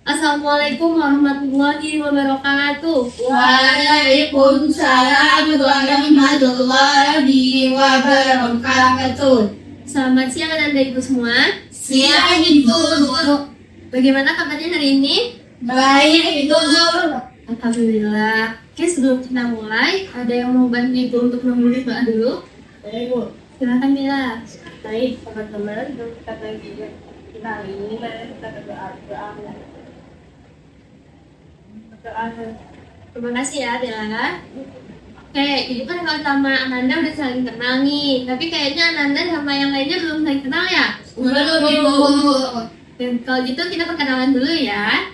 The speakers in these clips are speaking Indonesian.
Assalamualaikum warahmatullahi wabarakatuh. Waalaikumsalam warahmatullahi wabarakatuh. Selamat siang Anda Ibu semua. Siang Ibu. Bagaimana kabarnya hari ini? Baik Ibu. Alhamdulillah. Oke, sebelum kita mulai, ada yang mau bantu Ibu untuk menulis doa dulu? Baik Ibu. Silakan Mila. Baik teman-teman, kita lagi kita ini kita berdoa. Terima kasih ya Bella. Oke, jadi kan kalau sama Ananda udah saling kenal nih. Tapi kayaknya Ananda sama yang lainnya belum saling kenal ya? Belum Ibu. Dan kalau gitu kita perkenalan dulu ya.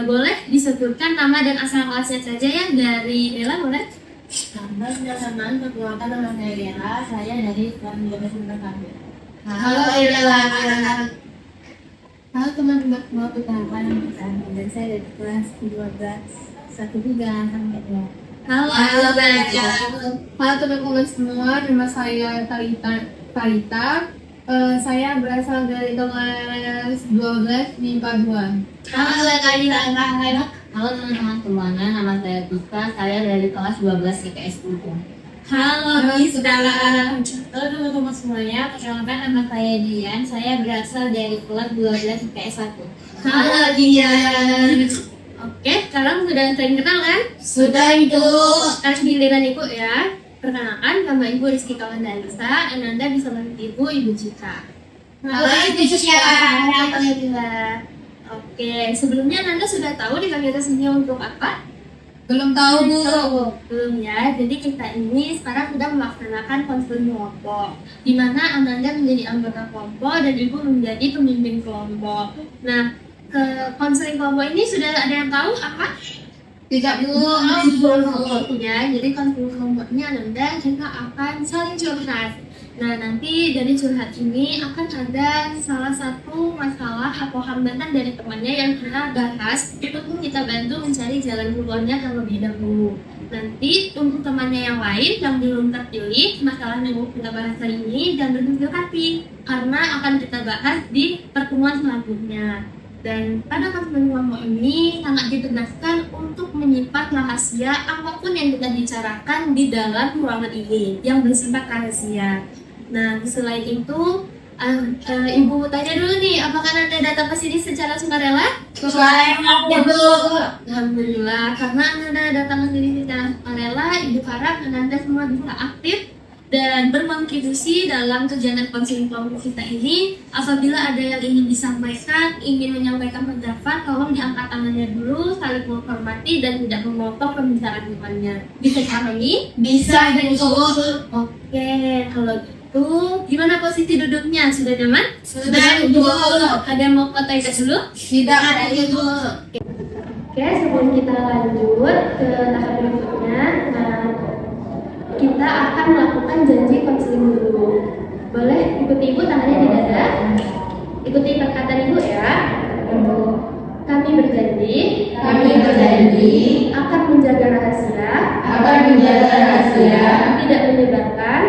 Boleh disebutkan nama dan asal kelasnya saja ya dari Bella, boleh? Teman-teman, perkenalkan nama saya Bella. Saya dari kelas 12 kami. Halo Bella. Halo teman-teman, mau perkenalkan nama saya dan saya dari kelas 12 1 3 sampai 2. Halo Bella. Halo teman-teman semua, nama saya Talita. Saya berasal dari kelas 12 MIPA 2. Halo Talita. Halo teman-teman semuanya, nama saya Tika. Saya dari kelas 12 IPS 3. Halo Rizka. Halo teman-teman semuanya, perkenalkan nama saya Dian. Saya berasal dari kelas 12 IPS 1. Halo Dian. Oke, sekarang sudah sering kenal kan? Sudah Ibu. Sekarang giliran Ibu ya. Perkenalkan, nama Ibu Rizky Kawandansa. Ananda bisa bantu Ibu Cika. Halo Ibu Cika. Alhamdulillah. Oke, sebelumnya Ananda sudah tahu dipanggil kesini untuk apa? Belum tahu Bu. Belum ya, jadi kita ini sekarang sudah melaksanakan konseling kelompok, di mana Ananda menjadi anggota kelompok dan Ibu menjadi pemimpin kelompok. Nah, konseling kelompok ini sudah ada yang tahu apa? Tidak Bu. Ya, jadi konseling kelompoknya Ananda kita akan saling curhat. Nah, nanti dari curhat ini akan ada salah satu masalah atau hambatan dari temannya yang kita bahas untuk kita bantu mencari jalan keluarnya terlebih dahulu. Nanti untuk temannya yang lain yang belum terpilih masalah yang mau kita bahas hari ini dan berhati hati karena akan kita bahas di pertemuan selanjutnya. Dan pada konseling kelompok ini sangat ditegaskan untuk menyimpan rahasia apapun yang kita bicarakan di dalam ruangan ini yang bersifat rahasia. Nah, selain itu, Ibu tanya dulu nih, apakah Anda datang ke sini secara sukarela? Sukarela Bu. Alhamdulillah, karena Anda datang ke sini secara sukarela, Ibu harap Anda semua bisa aktif dan berkontribusi dalam kegiatan konseling kelompok kita ini. Apabila ada yang ingin disampaikan, ingin menyampaikan pendapat, tolong diangkat tangannya dulu, saling menghormati dan tidak memotong pembicaraan depannya. Bisa dipahami? Bisa Bu. Oke, kalau gitu, gimana posisi duduknya? Sudah nyaman? Sudah Bu. Ada yang mau foto dulu? Tidak ada Ibu. Oke, sebelum kita lanjut ke tahap berikutnya, kita akan melakukan janji konseling dulu. Boleh ikuti Ibu, tangannya di dada. Ikuti perkataan Ibu ya. Kami berjanji akan menjaga rahasia, tidak menyebarkan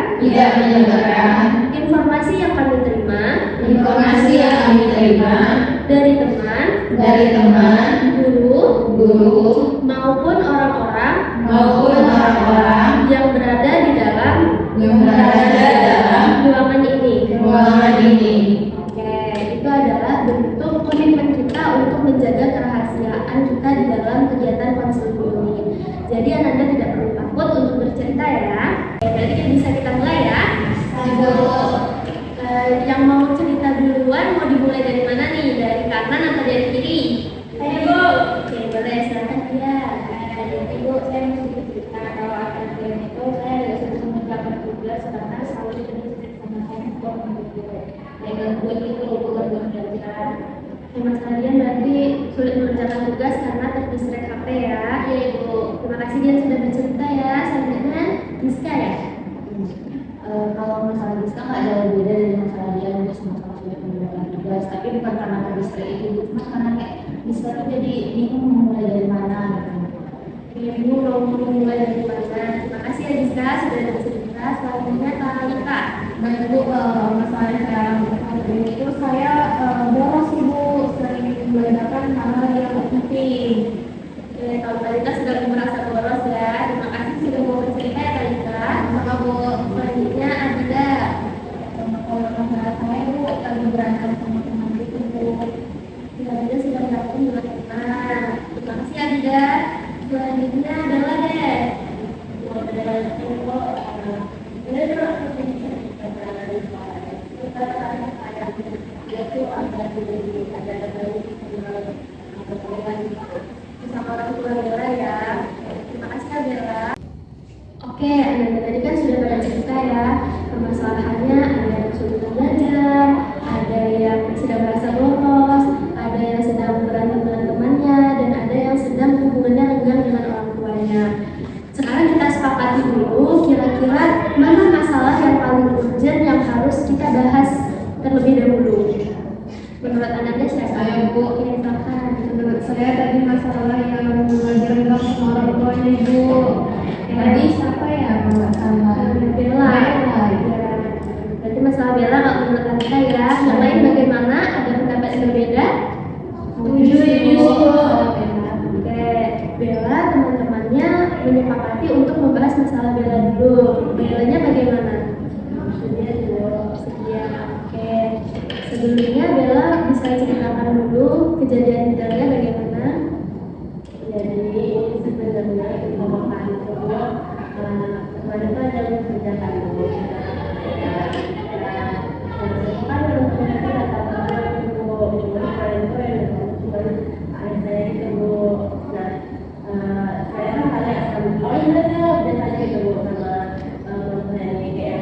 informasi yang kami terima dari teman, guru maupun orang-orang yang berada di dalam ruangan ini. Oke, itu adalah bentuk komitmen kita untuk menjaga kerahasiaan kita di dalam kegiatan konseling ini. Jadi Ananda tidak perlu takut untuk bercerita ya. Jadi bisa kita mulai ya. Yang mau cerita duluan mau dimulai dari mana nih? Dari kanan atau dari kiri? Ayo Bu. Oke, boleh silakan dia. Ibu, saya mau cerita kalau akan itu saya ada sudah mengerjakan tugas karena selalu ditulis sama saya untuk gangguan itu gangguan belajar. Mas kalian berarti sulit mengerjakan tugas karena terdistract HP ya. Iya Ibu. Terima kasih dia sudah bercerita ya. Selanjutnya Rizka ya. Kalau masalah Rizka nggak jauh beda dari masalah dia, terus masalah sulit mengerjakan tugas, tapi bukan karena terdistract itu, cuma karena kayak Rizka tuh jadi bingung mau mulai dari mana gitu. Ibu mau mulai dari mana? Terima kasih ya Rizka sudah bercerita. Selanjutnya Talita. Baik Bu, masalah sekarang itu saya boros Ibu, sering belajarkan hal-hal yang Nah, terima kasih Adida. Selanjutnya adalah deh. Sama orang tua Bella ya. Terima kasih Kak Bella. Oke, anak-anak tadi kan sudah pada cerita ya permasalahannya, ada yang kesulitan belajar, ada yang sedang merasa bolos, ada yang sedang berantem dengan temannya, dan ada yang sedang hubungannya renggang dengan orang tuanya. Sekarang kita sepakati dulu kira-kira mana masalah yang paling urgent yang harus kita bahas terlebih dahulu. Menurut anaknya siapa? Saya, Bu. Oke, silakan. Menurut saya tadi masalah yang lagi renggang sama orang tuanya, Bu. Tadi siapa ya nggak salah? Bella. Bella. Ya. Berarti masalah Bella kalau menurut Anita ya. Yang lain bagaimana? Ada pendapat yang berbeda? Setuju, Bu. Oke, Bella teman-temannya menyepakati untuk membahas masalah Bella dulu. Bellanya bagaimana? Sedia dulu. Sedia. Oke. Sebelumnya Bella bisa ceritakan dulu kejadian detailnya bagaimana? Jadi sebenarnya pembukaan itu kemarin itu ada kerjakan dulu. Kan teman-teman kita datang dulu kemarin itu yang ayah saya gitu. Nah, saya kan tanya sama udah tanya gitu sama saya ini kayak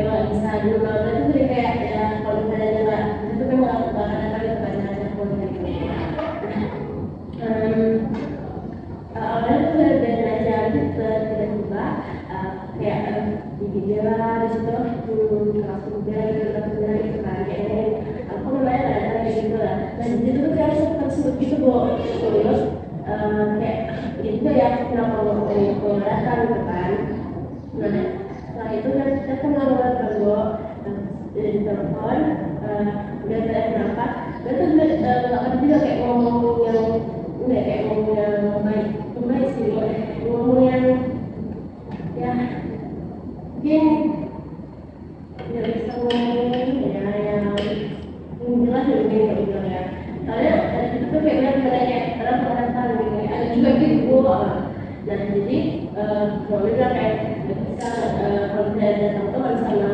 kalau bisa dulu itu jadi kayak ya kalau misalnya nggak itu kan nggak kadang-kadang itu banyak pun gitu. Awalnya tuh udah belajar gitu tiba-tiba kayak di video lah di situ kelas muda gitu kan kayak aku lumayan ada gitu lah. Dan di situ tuh kayak tersebut gitu terus kayak itu ya kenapa mau datang gitu kan. Nah setelah itu kan kita kan ngobrol terus di telepon udah berapa dan tuh nggak ada juga kayak ngomong yang nggak kayak ngomong yang baik sih ngomong yang ya mungkin nggak bisa ngomong ya yang jelas lebih nggak bilang ya soalnya itu tuh kayak benar-benar kayak orang perasaan gitu ada juga gitu dan jadi kalau bilang kayak nggak bisa kalau saya datang tuh harus sama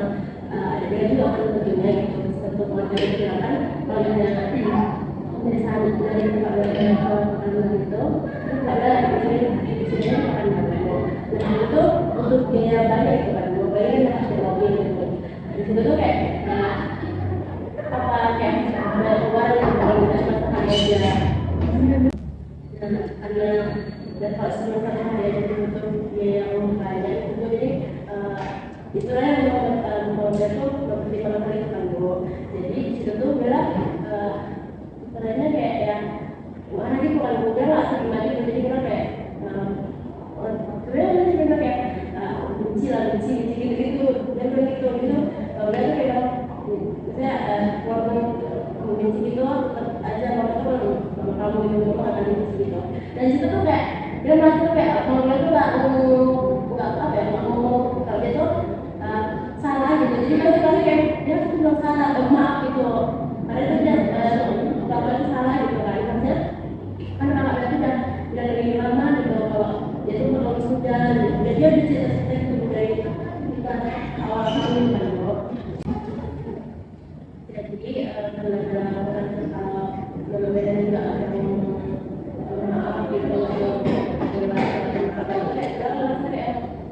ada dia juga akan tentunya gitu satu keluarga silakan kalau misalnya dari sana dari tempat belajar makanan itu ada di sini makan makanan dan itu untuk biaya banyak itu kan mau bayar harus ada lagi gitu di situ tuh kayak apa kayak ada uang yang kalau kita masakan aja dan ada dan kalau semua ada itu untuk biaya yang banyak itu jadi itulah yang membuat tuh seperti kalau kali itu kan Bu jadi di situ tuh Bella sebenarnya kayak ya mana sih bukan muda lah gimana jadi kita kayak sebenarnya kayak benci gitu dan begitu berarti kayak misalnya walaupun benci gitu tetap aja kalau kamu itu akan benci gitu dan situ tuh kayak dia merasa tuh kayak kalau dia tuh nggak apa ya nggak mau kalau dia tuh salah gitu jadi pasti kayak dia tuh bilang salah maaf gitu karena itu dia nggak boleh salah gitu kan maksudnya kan kakak berarti udah dari lama gitu kalau dia tuh kalau sudah jadi dia bisa cerita itu dari kita awal kali kan kok jadi karena kalau berbeda juga ada yang maaf gitu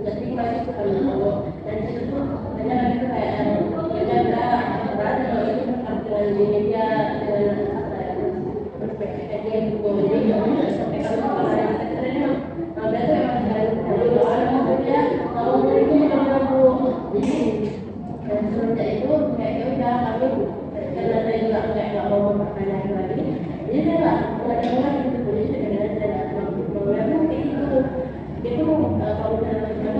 jadi masih kalau dan itu tuh banyak itu kayak ya berat kalau itu dengan media dengan apa ya perspektifnya gitu jadi nggak sampai kalau yang sebenarnya berarti memang dari dia kalau itu kalau jadi dan semenjak itu kayak ya udah kami karena saya juga nggak mau mempertanyakan lagi jadi saya nggak dengar gitu jadi dengan saya nggak mau kayak gitu itu kalau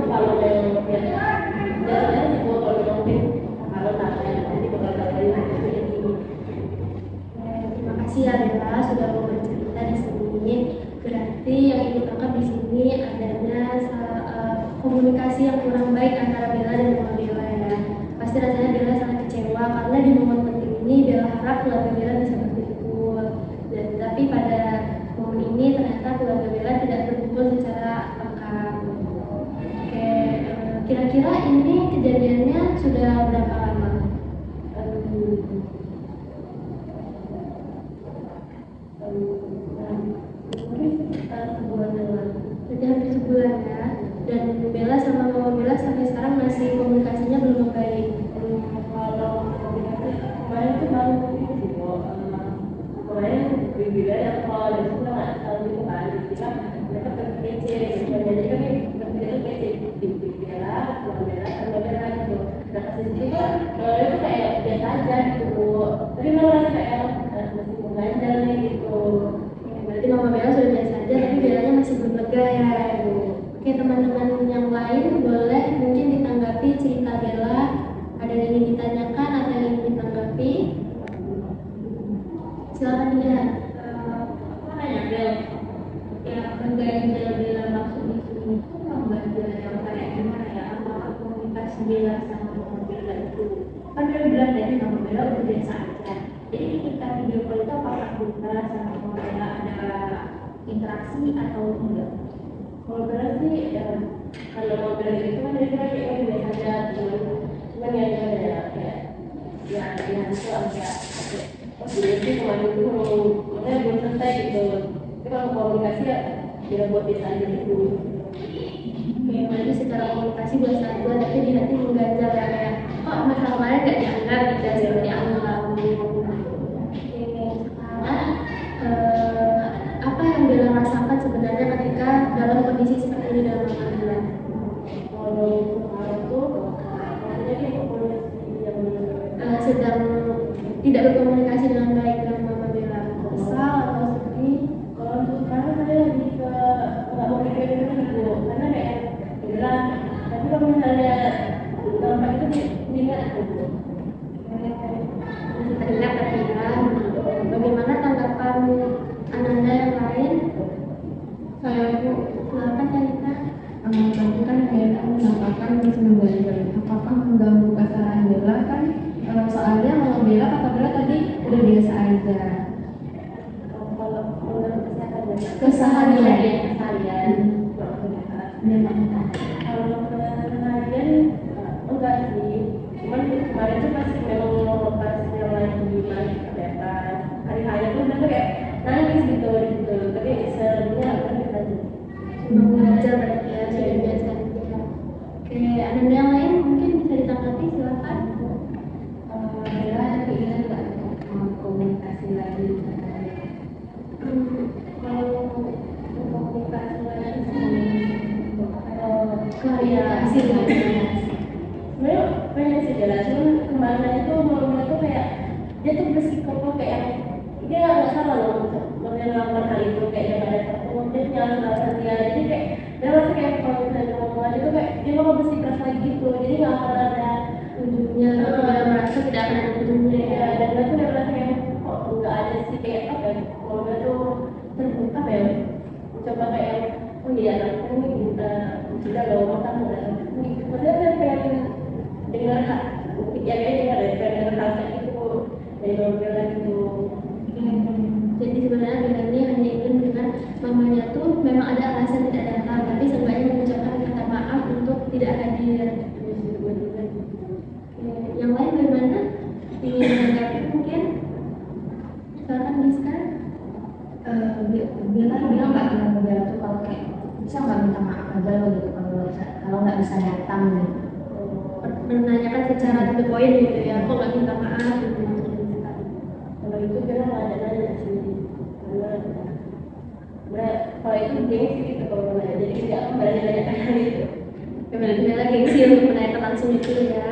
kalau yang jalannya itu kalau mungkin kalau tak jadi bakal dari Terima kasih ya Bella sudah mau bercerita di sini. Berarti yang ibu tangkap di sini adanya komunikasi yang kurang baik antara Bella dan Mama Bella ya. Pasti rasanya Bella sangat kecewa karena di momen penting ini Bella harap keluarga Bella bisa berkumpul. sudah berapa lama? Mungkin sekitar sebulan yang lalu. Sudah hampir sebulan ya. Dan Bella sama Mama Bella sampai sekarang masih komunikasinya belum membaik. Kalau komunikasi kemarin tuh baru ini sih kok. Kemarin bilang yang kalau dari situ nggak tahu gitu kan, jadi kan mereka pergi PC, jadi kan pergi itu PC di Bella, sama Bella gitu. Nah kasih situ kan itu kayak biasa aja gitu, tapi malah kayak masih mengganjal nih gitu. Berarti Mama Bella sudah biasa aja, tapi Bellanya masih belum lega ya. Oke, teman-teman yang lain boleh mungkin ditanggapi cerita Bella. Ada yang ingin ditanyakan, ada yang ingin ditanggapi. Silakan dilihat. Makanya Bel, yang mengganjal Bella maksud di sini itu mengganjal yang kayak gimana ya? Apakah komunikasi Bella sama Mama Bella itu? Kan Bella bilang dari Mama Bella udah biasa aja. Jadi ketika video call itu apakah kita sama Mama Bella ada interaksi atau enggak? Kalau Bella sih ya, kalau Mama Bella itu kan dari kita kayak biasa aja, cuman ya kayak ya itu agak jadi kemarin itu maksudnya belum selesai gitu. Tapi kalau komunikasi ya tidak buat biasa aja gitu. Oke, berarti secara komunikasi biasa aja, tapi di hati mengganjal ya, kayak kok masalah kemarin gak dianggap gitu, seperti anggap. Oke, sekarang apa yang Bella rasakan sebenarnya ketika dalam kondisi seperti ini dalam rumah Bella? Kalau sekarang tuh maksudnya kayak komunikasi yang Sedang tidak berkomunikasi dengan baik dengan Mama Bella, kesal atau sedih? kalau untuk sekarang saya lebih ke nggak mau mikirin itu gitu, karena kayak bilang tapi kalau misalnya gampang itu diingat gitu. Masih teringat tadi ya. Bagaimana tanggapan Ananda yang lain? Saya itu Silakan Talita. tadi kan Bella mengatakan masih mengganjal. Apakah mengganggu kesalahan Bella kan? Soalnya kalau Bella kata Bella tadi udah biasa aja. Kalau menurut kesehatan Keseharian. keseharian Memang. kalau keseharian enggak sih, cuman kemarin tuh pas memang pas yang lagi masih kelihatan hari-hari tuh udah kayak nangis gitu, tapi sebenarnya apa kita Cuma belajar berarti ya, sudah biasa aja. Oke, Ananda yang lain mungkin bisa ditanggapi, silakan. Bella tapi ingat nggak komunikasi lagi? Kalau komunikasi lagi sih, klarifikasi klarifikasi lagi. sebenarnya banyak sih jelas, cuman kemarin itu mama tuh kayak dia tuh bersikup kayak dia nggak salah loh melakukan hal itu, kayak dia pada ketemu dia punya alasan dia, jadi kayak dia merasa kayak kalau misalnya ngomong aja tuh kayak dia bakal bersikeras lagi gitu, jadi nggak akan ada Ujungnya, Bella merasa tidak akan ada ujungnya ya. ya, dan aku udah merasa kayak kok nggak ada sih kayak apa ya, kalau dia tuh terbuka apa ya, coba kayak oh iya aku ini sudah loh makan udah maksudnya kan pengen dengar hak ya kayak dengar ya pengen dengar hal kayak gitu dari Bella gitu. Jadi sebenarnya Bella ini hanya ingin dengan mamanya tuh memang ada alasan tidak datang, tapi seenggaknya mengucapkan kata maaf untuk tidak hadir. Yang lain bagaimana? Ingin menanggapi mungkin? Silakan Rizka. Bella bilang nggak ke Mama Bella tuh kalau kayak bisa nggak minta maaf aja lo gitu kalau nggak bisa datang gitu. Menanyakan secara to the point gitu ya, kok nggak minta maaf gitu. Kalau itu Bella nggak ada nanya sih, karena kalau itu gengsi gitu kalau nanya, jadi nggak berani nanya gitu. Berarti Bella gengsi untuk menanyakan langsung itu ya.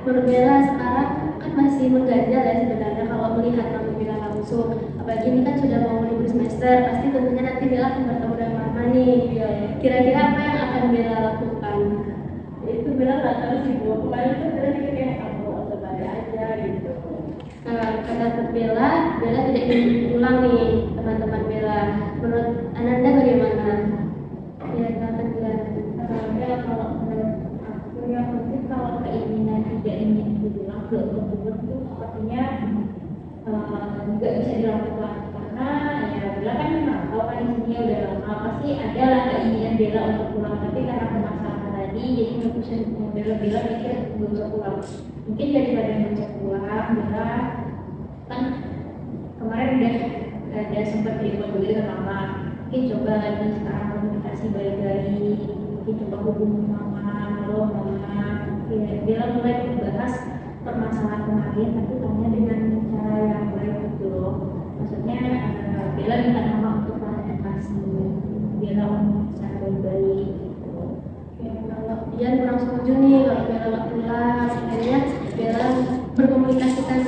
Menurut Bella sekarang kan masih mengganjal ya sebenarnya kalau melihat Mama Bella langsung. Apalagi ini kan sudah mau libur semester, pasti tentunya nanti Bella akan bertemu dengan Mama nih. Kira-kira apa yang akan Bella lakukan? Itu Bella nggak tahu sih bu, kemarin tuh Bella juga kayak aku balik aja gitu. Kata Bella tidak ingin pulang nih teman-teman Bella. Menurut Ananda bagaimana? Ya, silakan Bella. Ya kalau menurut aku ya mungkin kalau keinginan tidak ingin dibilang ke gubernur itu sepertinya nggak bisa dilakukan, karena ya Bella kan tahu kan di sini udah lama, pasti ada lah keinginan Bella untuk pulang, tapi karena permasalahan tadi lagi, jadi nggak bisa Bella mikir belum bisa pulang. Mungkin daripada belum bisa pulang, Bella kan kemarin udah sempat telepon dulu dengan mama. Mungkin coba lagi sekarang komunikasi baik-baik, mungkin coba hubungi mama, halo mama. Ya, Bella mulai membahas permasalahan kemarin, tapi tanya dengan cara yang baik gitu loh. Maksudnya Bella minta mama untuk klarifikasi, Bella ngomong secara baik-baik gitu. Ya, kalau dia kurang setuju nih kalau Bella nggak pulang, akhirnya Bella mengkomunikasikan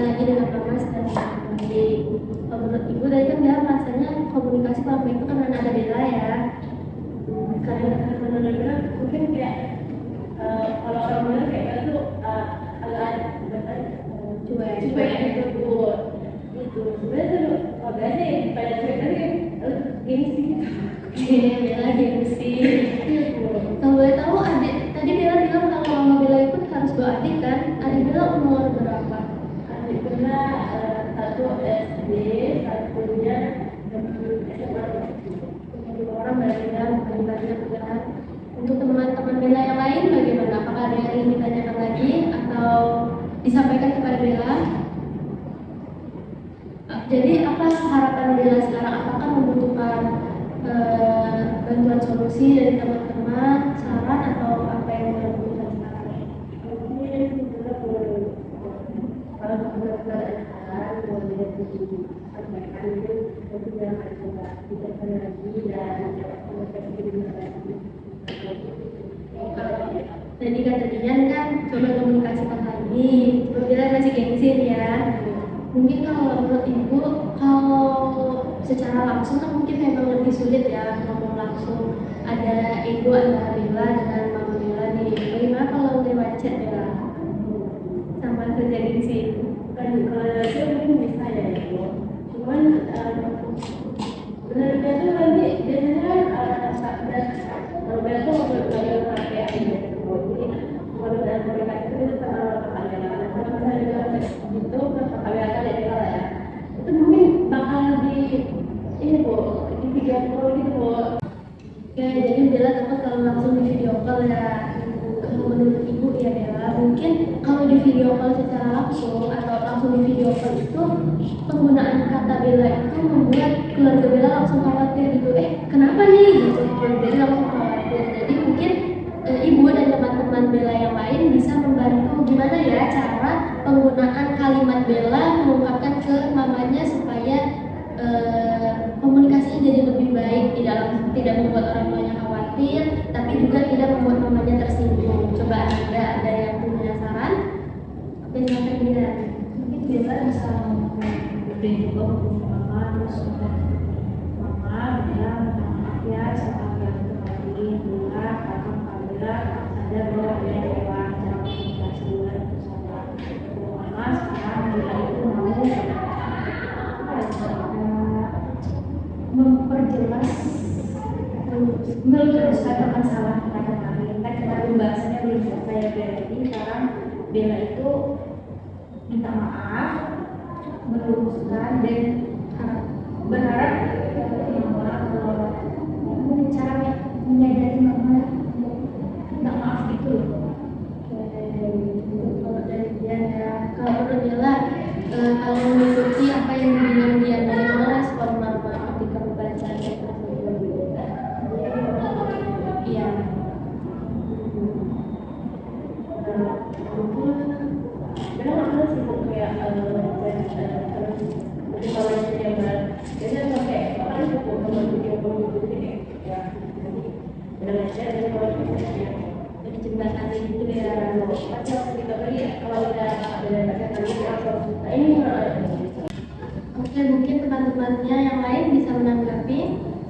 lagi dengan mama secara baik. Kalau menurut ibu tadi kan dia rasanya komunikasi paling baik itu karena ada Bella ya. Karena menurut Bella mungkin kayak kalau orang bilang kayak Bella tuh agak cuek gitu bu. Itu sebenarnya tuh biasanya pada cuek tadi gengsi gitu. Bella gengsi. Kalau boleh tahu adik tadi Bella bilang kalau mama Bella ikut harus dua adik kan? Adik Bella umur berapa? Adik Bella satu SD, satunya SMA. Dua orang berarti ya, bagi-bagi pekerjaan. Untuk teman-teman Bella yang lain bagaimana? Apakah ada yang ingin ditanyakan lagi atau disampaikan kepada Bella? Jadi apa harapan Bella sekarang? Apakah membutuhkan bantuan solusi dari teman-teman, saran atau apa yang Bella butuhkan sekarang? Mungkin Bella kalau benar-benar ada boleh disampaikan itu Bella akan coba dijaga lagi dan komunikasi dengan lagi. Jadi tadinya kan coba komunikasikan lagi, terus Bella masih gengsi ya. Mungkin kalau menurut ibu, kalau secara langsung kan mungkin memang lebih sulit ya ngomong langsung. Ada ego antara Bella dengan mama Bella nih. Bagaimana kalau lewat chat Bella? Sama kerja gengsi. Kalau itu mungkin bisa ya ibu. Cuman benar-benar tuh nanti biasanya kalau Bella tuh belajar pakai ini. Jadi kalau dalam komunikasi itu pertanyaan. Kalau misalnya itu pertanyaan dari Bella ya. Itu mungkin bakal ini bu di video call gitu bu. Oke, jadi Bella takut kalau langsung di video call ya. Kalau menurut ibu ya Bella, mungkin kalau di video call secara langsung atau langsung di video call itu penggunaan kata Bella itu membuat keluarga Bella langsung khawatir gitu. Kenapa nih? Gitu. Jadi langsung khawatir. Jadi mungkin ibu dan teman-teman Bella yang lain bisa membantu gimana ya cara penggunaan kalimat Bella mengungkapkan ke mamanya supaya komunikasinya jadi lebih baik, tidak membuat orang tuanya khawatir, tapi juga tidak membuat mamanya tersinggung. Coba ada yang punya saran? Oke, silakan Bella. Mungkin Bella bisa ngomongin juga hubungi mama terus mama bilang maaf ya sama yang kemarin bilang kakak Bella sadar bahwa dia lewat cara komunikasi Bella itu sama mama sekarang Bella itu mau memperjelas meluruskan masalah kita kemarin kan karena pembahasannya belum selesai ya Bella. Jadi sekarang Bella itu minta maaf, meluruskan dan berharap mama kalau cara menyadari mama minta maaf gitu loh. Kalau dari dia ya, kalau menurut Bella, kalau mengikuti apa yang dibilang dia, bagaimana respon mama ketika membaca ayat tersebut? Iya. Karena nggak sih bu kayak terus jadi kalau yang biasanya pakai apa sih bu kalau video call gitu ini ya jadi udah aja jadi kalau yang Jadi jembatan gitu ya. pasti harus kita beli kalau udah baca tadi apa nah ini Oke, mungkin teman-temannya yang lain bisa menanggapi.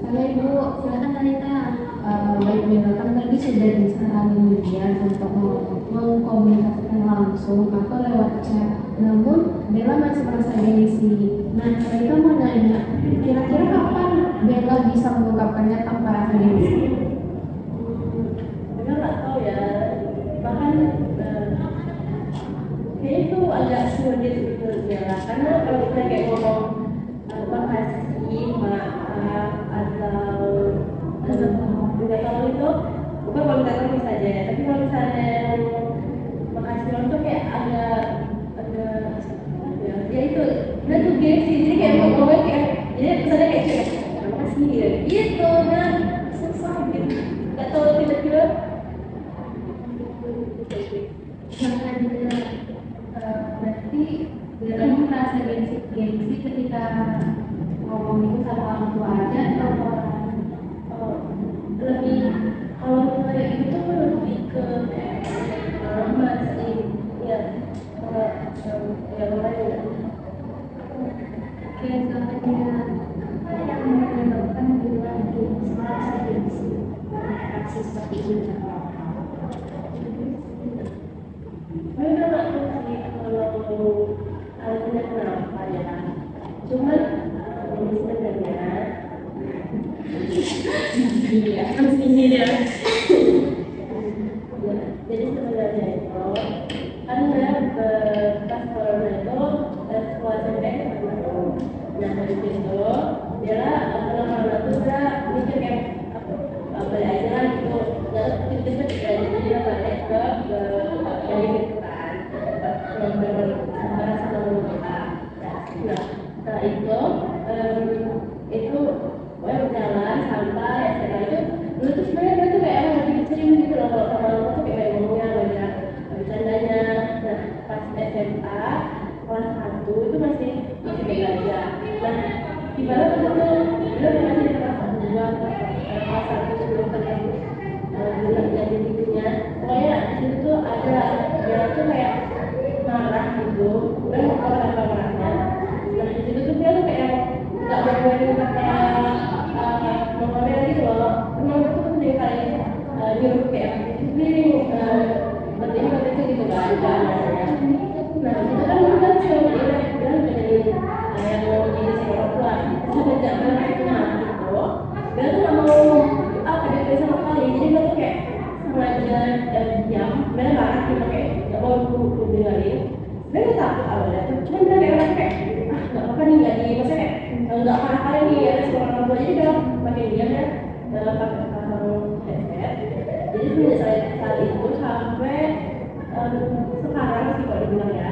Halo Ibu, silakan Talita. Baik Bella, kan tadi sudah disaranin dia untuk mengkomunikasikan langsung atau lewat chat. Namun Bella masih merasa gengsi. Nah, mereka mau nanya, kira-kira kapan Bella bisa mengungkapkannya tanpa rasa gengsi? Bener nggak tahu ya bahkan kayak itu agak sulit gitu ya karena kalau kita kayak ngomong makasih maaf atau nggak tahu itu bukan kalau kita ya gitu dan susah gitu nggak tahu tiba-tiba Jangan berarti Bella ini merasa gengsi ketika ngomong itu sama orang tua aja atau oh, lebih kalau misalnya itu tuh lebih ke masih ya ya makanya oke selanjutnya apa yang menyebabkan Bella merasa gengsi reaksi seperti ini? saya udah nggak tahu sih kalau alasannya kenapa ya cuman sebenarnya iya ini dia jadi sebenarnya itu kan saya pas corona itu sekolah SMP nah dari situ dia karena corona tuh udah mikir kayak balik aja lah gitu lalu tiba-tiba jadi dia balik ke dari gitu kan merasa sama kita nah setelah itu gue berjalan sampai SMA itu dulu tuh sebenarnya gue tuh kayak emang lagi sering gitu loh kalau sama orang tuh kayak ngomongnya banyak bercandanya nah pas SMA kelas 1 itu masih baik aja nah gimana tuh udah masih di kelas 2 kelas 1 sebelum ketemu bulan jadi gitunya pokoknya di situ tuh ada dia tuh kayak marah gitu gue mau tahu apa marahnya nah di situ tuh dia tuh kayak nggak berani pakai ngomongnya gitu loh emang itu tuh sering kali nyuruh kayak sendiri berarti itu gitu kan nah itu kan lu kan selalu dia udah jadi yang mau jadi sekolah tua sejak mana itu gitu dia tuh nggak mau apa dia sama sekali jadi dia tuh kayak sengaja diam dia marah gitu kayak nggak mau aku dengerin dia tuh takut awalnya tuh cuman dia kayak nggak apa nih nggak di maksudnya kayak nggak marah kali nih ada sekolah orang tua jadi dia pakai diam ya pakai pasang headset jadi semenjak saat itu sampai sekarang sih kalau dibilang ya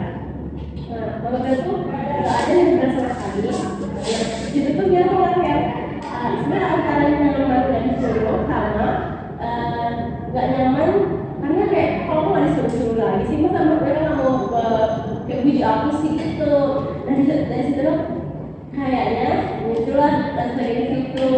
nah kalau dia tuh nggak ada yang benar sama sekali ya itu tuh dia tuh kayak sebenarnya antara nyaman dan disuruh sama nggak nyaman karena kayak kalau aku nggak disuruh lagi sih masa mereka nggak mau kayak puji aku sih gitu dari situ tuh kayaknya muncullah rasa gitu.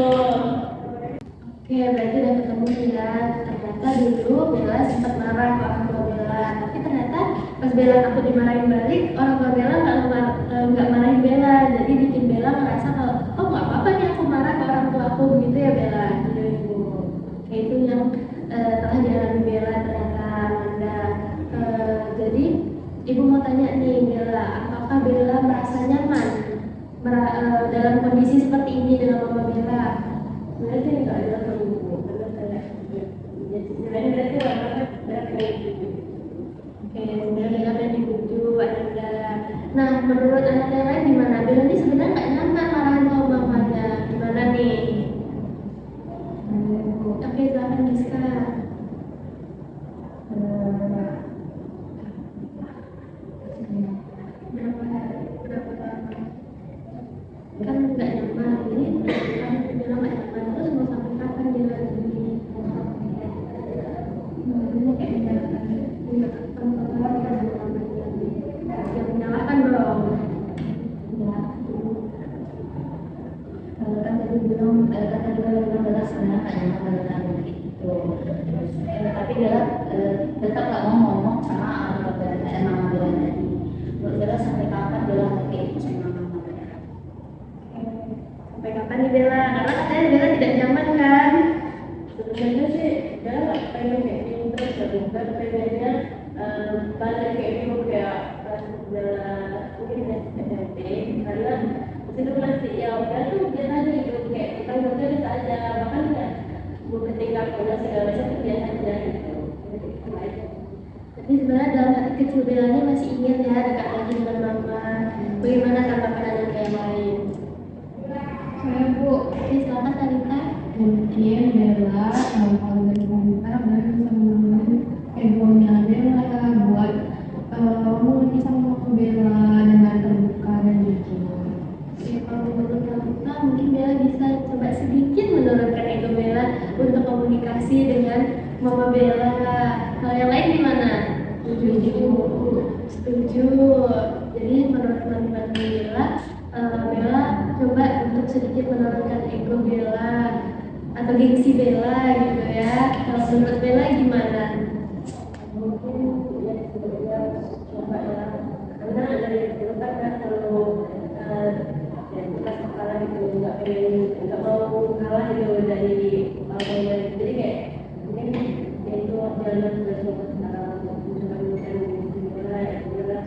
Oke, berarti udah ketemu ya. Ternyata dulu Bella sempat marah ke orang tua Bella, tapi ternyata pas Bella takut dimarahin balik, orang tua Bella nggak marahin Bella, jadi bikin Bella merasa kalau oh nggak apa-apa nih aku marah ke orang tua aku gitu ya Bella. Gitu ibu. Oke, itu yang telah dialami Bella ternyata Amanda. Jadi ibu mau tanya nih Bella, apakah Bella merasa nyaman dalam kondisi seperti ini dengan mama Bella? Sebenarnya sih nggak ada terhubung karena saya sebenarnya berarti orangnya kayak gitu. Oke, sebenarnya Bella pengen dibujuk Ananda. Nah, menurut Ananda yang lain gimana? Bella ini sebenarnya nggak nyaman marahan sama mamanya. Gimana nih? Oke, silakan Giska. Berapa lama? Kan nggak nyaman ini kan Bella nggak nyaman terus mau sampai kapan dia lagi ini kayak menyalahkan yang menyalahkan dong Ya, kan tadi bilang Bella sebenarnya kayak nyaman gitu. Terus, tapi Bella tetap nggak mau ngomong sama mama Bella tadi. Menurut Bella sampai kapan Bella ngerti itu sama mama Bella? sampai kapan nih Bella? Karena katanya Bella tidak nyaman kan? Sebenarnya sih dia nggak pengen kayak gitu terus dan pengennya balik kayak gitu kayak pas mungkin SMP karena itu masih ya udah tuh biasa aja gitu kayak kita udah bisa aja bahkan nggak mau ketika punya segala macam itu biasa aja gitu itu aja. Tapi sebenarnya dalam hati kecil Bella ini masih ingin ya dekat lagi dengan mama. Bagaimana tanggapan Anda yang lain? Saya Bu, Oke, silakan Talita. mungkin Bella kalau dari wanita baru sama egonya Bella buat ngomong lagi sama Bella dengan terbuka dan jujur. Oke, kalau menurut kamu terbuka, mungkin Bella bisa coba sedikit menurunkan ego Bella untuk komunikasi dengan Mama Bella. Kalau yang lain gimana? Setuju. Jadi menurut teman-teman Bella, Bella coba untuk sedikit menurunkan ego Bella atau gengsi Bella gitu ya. Kalau menurut Bella gimana? Mungkin ya sebenarnya coba ya, karena dari dulu kan kalau ya kita kepala gitu nggak mau kalah gitu dari awalnya, jadi kayak mungkin ya itu jalan bersama sekarang mencoba mulai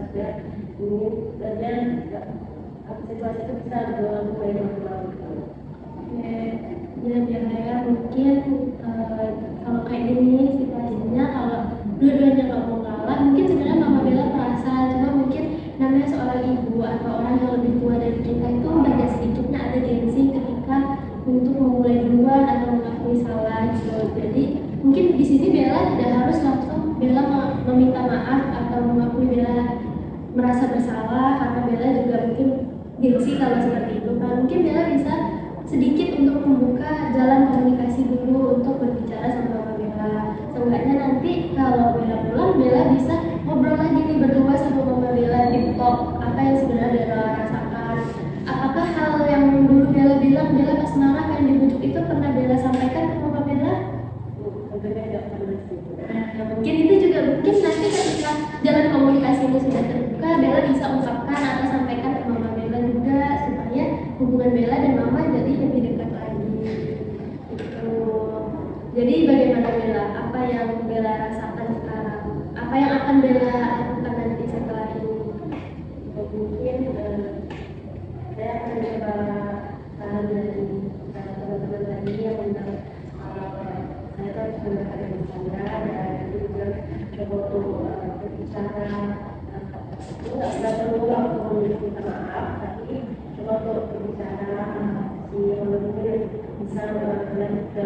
sudah ingin saja situasi itu bisa mulai normal gitu. Ya mungkin kalau kayak gini situasinya, kalau dua-duanya nggak mau kalah, mungkin sebenarnya Mama Bella merasa, cuma mungkin namanya seorang ibu atau orang yang lebih tua dari kita itu banyak sedikitnya ada gengsi ketika untuk memulai duluan atau mengakui salah gitu. Jadi mungkin di sini Bella tidak harus langsung Bella meminta maaf atau mengakui Bella merasa bersalah, karena Bella juga mungkin gengsi kalau seperti itu kan. Mungkin Bella bisa sedikit untuk membuka jalan komunikasi dulu untuk berbicara sama Mama Bella. Seenggaknya nanti kalau Bella pulang, Bella bisa ngobrol lagi nih berdua sama Mama Bella di talk apa yang sebenarnya Bella rasakan. Apakah hal yang dulu Bella bilang Bella pas marah yang dibujuk itu pernah Bella sampaikan ke Mama Bella? Nah, mungkin itu juga mungkin nanti ketika jalan komunikasi ini sudah terbuka, Bella bisa ungkapkan atau sampaikan ke Mama Bella juga, supaya hubungan Bella dan Mama jadi lebih dekat lagi. Gitu. Jadi bagaimana Bella? Apa yang Bella rasakan sekarang? Apa yang akan Bella lakukan nanti setelah ini? Mungkin saya akan coba saran dari teman-teman tadi yang tentang saya tuh harus mendekatkan berbicara dan itu juga coba untuk berbicara, nggak perlu langsung minta maaf, tapi coba untuk berbicara si mungkin bisa benar-benar ke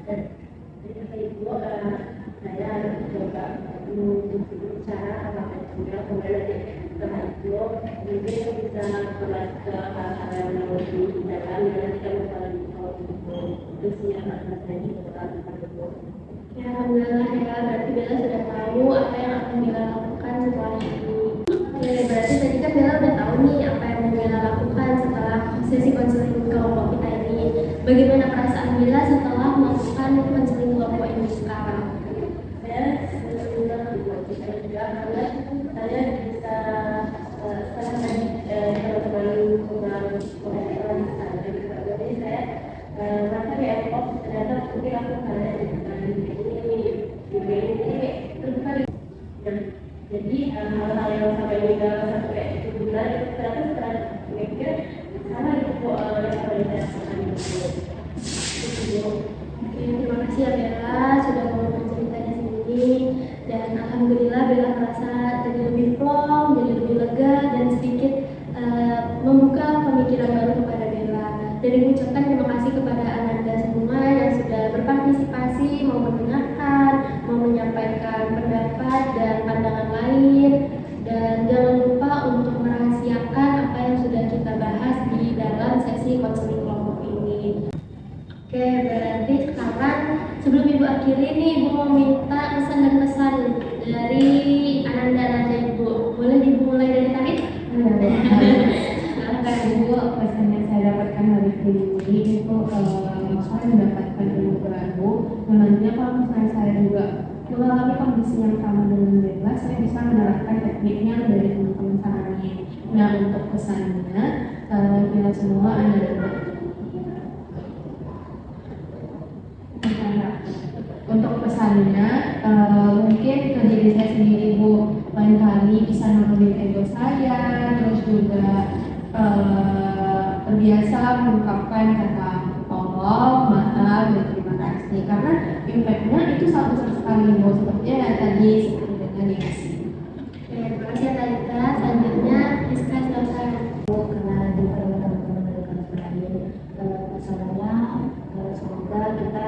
dan jadi kata ibu saya coba berbicara sama juga kemudian nanti setelah itu mungkin bisa kembali ke hal-hal yang lebih dalam dan nanti kami kalau itu sih yang akan saya lakukan. Ya, alhamdulillah ya, berarti Bella sudah tahu apa yang akan Bella lakukan setelah ini. Oke, berarti tadi kan Bella udah tahu nih apa yang mau Bella lakukan setelah sesi konseling kelompok kita ini. Bagaimana perasaan Bella setelah melakukan konseling kelompok ini sekarang? Saya sebenarnya juga karena saya bisa setelah tadi teman-teman kurang mengenal saya juga, jadi saya merasa kayak ternyata mungkin aku karena jadi hal-hal yang sampai juga sampai itu benar itu ternyata setelah mikir sama itu kok yang paling saya lakukan itu. Oke, terima kasih ya Bella sudah mau bercerita di sini, dan alhamdulillah Bella merasa jadi lebih plong, jadi lebih lega dan sedikit membuka pemikiran baru kepada Bella. Dan mengucapkan terima kasih kepada Ananda semua yang sudah berpartisipasi, mau mendengarkan, mau menyampaikan pendapat dan pandangan lain, dan jangan lupa untuk merahasiakan apa yang sudah kita bahas di dalam sesi konseling kelompok ini. Oke, berarti sekarang sebelum Ibu akhiri nih, Ibu mau minta pesan dan pesan dari Ananda dan Ibu. Boleh dimulai dari tadi? Ibu, pesan yang saya dapatkan hari ini itu saya mendapatkan ilmu baru, dan nantinya kalau misalnya saya juga mengalami kondisi yang sama dengan Bella, saya bisa menerapkan tekniknya dari teman-teman saranin. Nah, untuk pesannya kita semua adalah untuk pesannya mungkin ke diri saya sendiri Bu, lain kali bisa nurunin ego saya, terus juga terbiasa mengungkapkan kata tolong, maaf, dan terima kasih, karena impactnya itu sangat besar sekali Bu, sepertinya yang tadi seperti dengan gengsi. Oke, terima kasih Talita. Selanjutnya Rizka silakan. Karena di teman-teman dari kantor lain pesannya semoga kita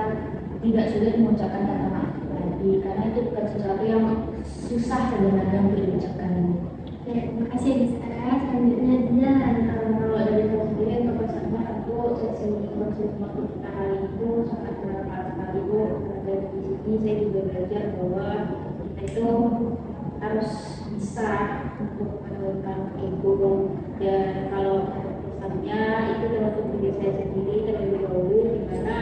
tidak sulit mengucapkan kata maaf lagi, karena itu bukan sesuatu yang susah sebenarnya untuk diucapkan. Oke, terima kasih Rizka. Selanjutnya Dian. Kalau dari saya sendiri untuk waktu kita hari itu sangat bermanfaat sekali Bu. Dan di sini saya juga belajar bahwa kita itu harus bisa untuk menurunkan ego, dan kalau pesannya itu termasuk diri saya sendiri terlebih dahulu, di mana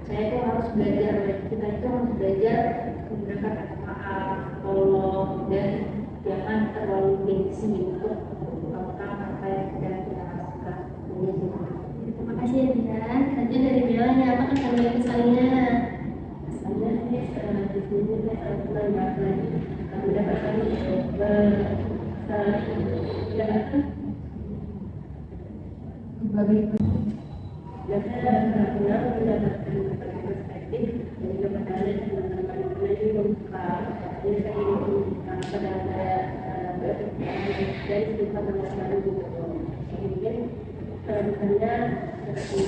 saya itu harus belajar, kita itu harus belajar menggunakan kata maaf, tolong, dan jangan terlalu gengsi untuk melakukan apa yang sedang kita rasakan. Terima kasih ya Dian. Selanjutnya dari Bella nih, apa kesan dan kesannya? Saya di sini saya selalu mendapatkan Berbagai dan saya benar-benar mendapatkan perspektif dan juga pandangan teman-teman yang membuka. Jadi saya ingin pada dari sudut pandang yang baru gitu. Mungkin misalnya seperti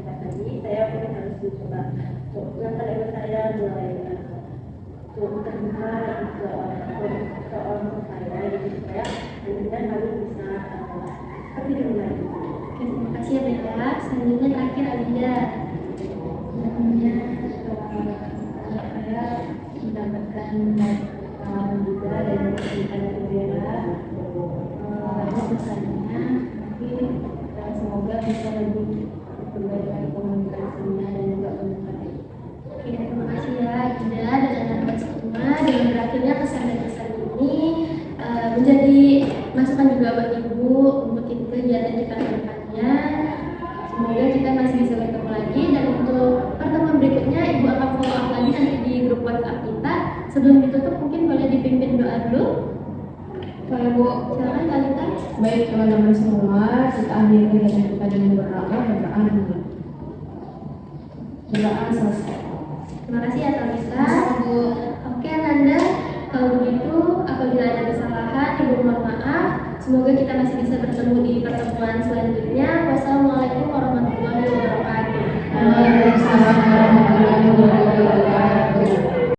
tadi saya mungkin harus mencoba yang kali saya mulai terbuka ke orang saya, jadi supaya kemudian harus bisa seperti yang lain. Oke, terima kasih ya Bella. Selanjutnya terakhir Alida. Sebenarnya saya mendapatkan pengalaman juga dari cerita dari Bella. Pesannya mungkin semoga bisa lebih memperbaiki komunikasinya dan juga komunikasi. Oke, terima kasih ya Alida dan anak-anak semua. Dengan berakhirnya pesan dan kesan ini menjadi masukan juga buat Ibu untuk kegiatan kita ke depannya. Semoga kita masih bisa bertemu lagi, dan untuk pertemuan berikutnya Ibu akan follow up lagi nanti di grup WhatsApp kita. Sebelum ditutup mungkin boleh dipimpin doa dulu. Boleh Bu. Silakan Kalita. Baik teman-teman semua, kita akhiri kegiatan kita dengan berdoa dulu. Berdoa selesai. Terima kasih ya Kalita. Oke Nanda, kalau begitu apabila ada kesalahan Ibu mohon maaf. Semoga kita masih bisa bertemu di pertemuan selanjutnya.